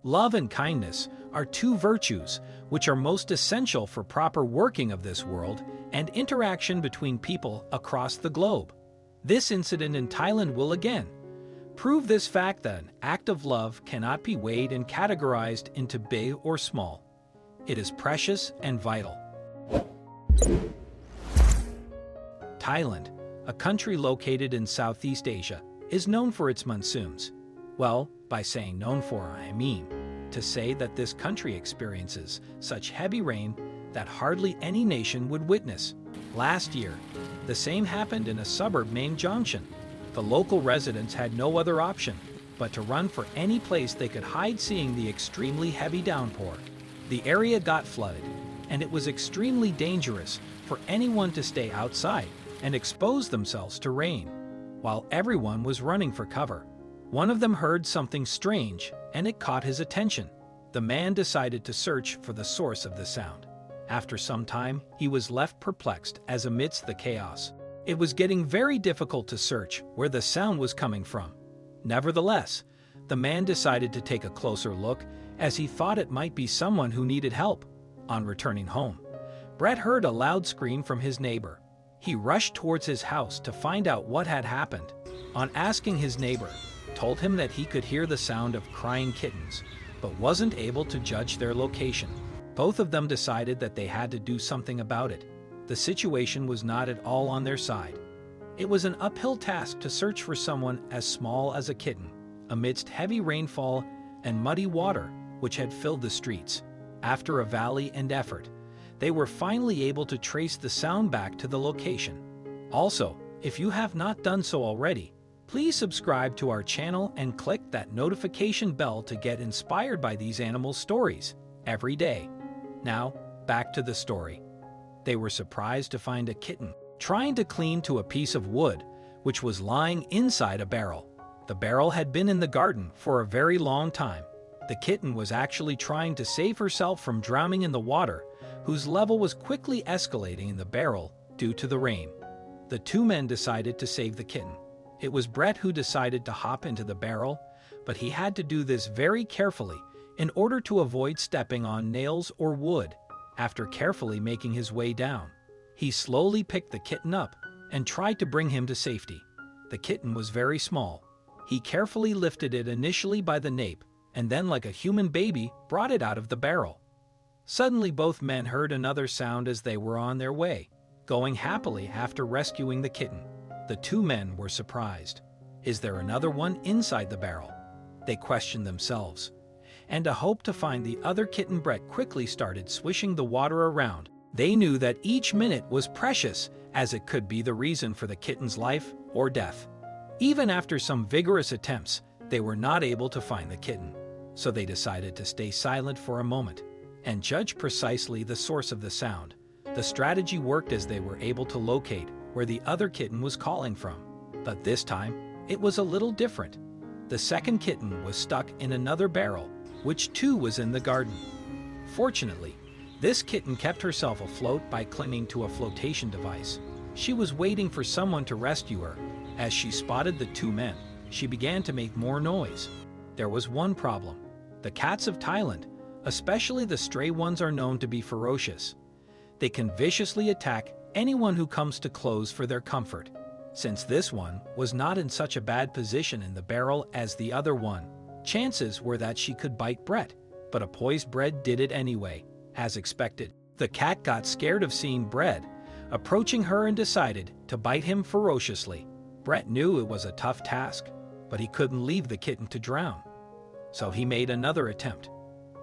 Love and kindness are two virtues which are most essential for proper working of this world and interaction between people across the globe. This incident in Thailand will again prove this fact that an act of love cannot be weighed and categorized into big or small. It is precious and vital. Thailand, a country located in Southeast Asia, is known for its monsoons. Well, by saying known for, I mean to say that this country experiences such heavy rain that hardly any nation would witness. Last year, the same happened in a suburb named Jongshan. The local residents had no other option but to run for any place they could hide seeing the extremely heavy downpour. The area got flooded, and it was extremely dangerous for anyone to stay outside and expose themselves to rain. While everyone was running for cover, one of them heard something strange, and it caught his attention. The man decided to search for the source of the sound. After some time, he was left perplexed as amidst the chaos, it was getting very difficult to search where the sound was coming from. Nevertheless, the man decided to take a closer look as he thought it might be someone who needed help. On returning home, Brett heard a loud scream from his neighbor. He rushed towards his house to find out what had happened. On asking his neighbor, told him that he could hear the sound of crying kittens, but wasn't able to judge their location. Both of them decided that they had to do something about it. The situation was not at all on their side. It was an uphill task to search for someone as small as a kitten, amidst heavy rainfall and muddy water which had filled the streets. After a valley and effort, they were finally able to trace the sound back to the location. Also, if you have not done so already, please subscribe to our channel and click that notification bell to get inspired by these animal stories every day. Now, back to the story. They were surprised to find a kitten trying to cling to a piece of wood which was lying inside a barrel. The barrel had been in the garden for a very long time. The kitten was actually trying to save herself from drowning in the water, whose level was quickly escalating in the barrel due to the rain. The two men decided to save the kitten. It was Brett who decided to hop into the barrel, but he had to do this very carefully in order to avoid stepping on nails or wood. After carefully making his way down, he slowly picked the kitten up and tried to bring him to safety. The kitten was very small. He carefully lifted it initially by the nape, and then like a human baby brought it out of the barrel. Suddenly both men heard another sound as they were on their way, going happily after rescuing the kitten. The two men were surprised. Is there another one inside the barrel? They questioned themselves. And to hope to find the other kitten, Brett quickly started swishing the water around. They knew that each minute was precious, as it could be the reason for the kitten's life or death. Even after some vigorous attempts, they were not able to find the kitten. So they decided to stay silent for a moment and judge precisely the source of the sound. The strategy worked as they were able to locate where the other kitten was calling from. But this time, it was a little different. The second kitten was stuck in another barrel, which too was in the garden. Fortunately, this kitten kept herself afloat by clinging to a flotation device. She was waiting for someone to rescue her. As she spotted the two men, she began to make more noise. There was one problem. The cats of Thailand, especially the stray ones, are known to be ferocious. They can viciously attack anyone who comes too close for their comfort. Since this one was not in such a bad position in the barrel as the other one, chances were that she could bite Brett, but a poised Brett did it anyway. As expected, the cat got scared of seeing Brett approaching her and decided to bite him ferociously. Brett knew it was a tough task, but he couldn't leave the kitten to drown. So he made another attempt.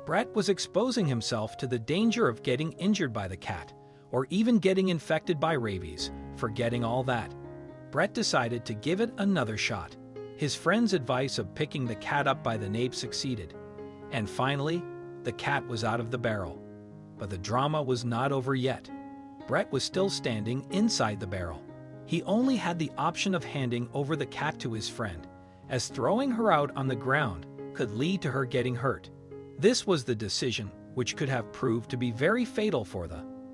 Brett was exposing himself to the danger of getting injured by the cat, or even getting infected by rabies. Forgetting all that, Brett decided to give it another shot. His friend's advice of picking the cat up by the nape succeeded, and finally, the cat was out of the barrel. But the drama was not over yet. Brett was still standing inside the barrel. He only had the option of handing over the cat to his friend, as throwing her out on the ground could lead to her getting hurt. This was the decision which could have proved to be very fatal for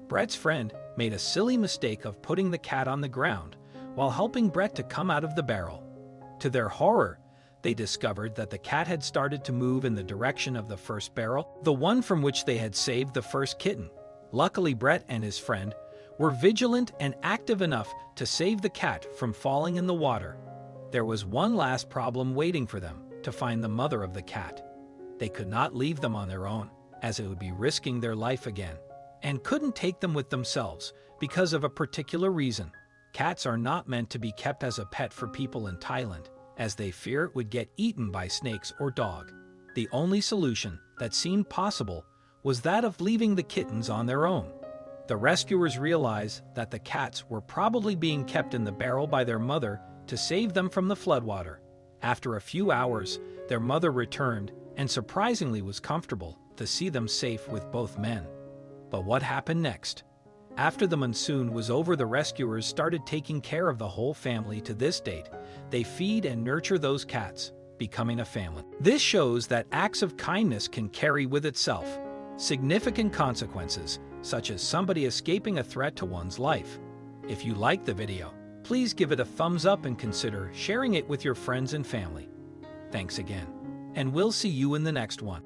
Brett's friend made a silly mistake of putting the cat on the ground while helping Brett to come out of the barrel. To their horror, they discovered that the cat had started to move in the direction of the first barrel, the one from which they had saved the first kitten. Luckily, Brett and his friend were vigilant and active enough to save the cat from falling in the water. There was one last problem waiting for them: to find the mother of the cat. They could not leave them on their own, as it would be risking their life again, and couldn't take them with themselves because of a particular reason. Cats are not meant to be kept as a pet for people in Thailand, as they fear it would get eaten by snakes or dog. The only solution that seemed possible was that of leaving the kittens on their own. The rescuers realized that the cats were probably being kept in the barrel by their mother to save them from the floodwater. After a few hours, their mother returned and surprisingly was comfortable to see them safe with both men. But what happened next? After the monsoon was over, the rescuers started taking care of the whole family. To this date, they feed and nurture those cats, becoming a family. This shows that acts of kindness can carry with itself significant consequences, such as somebody escaping a threat to one's life. If you liked the video, please give it a thumbs up and consider sharing it with your friends and family. Thanks again, and we'll see you in the next one.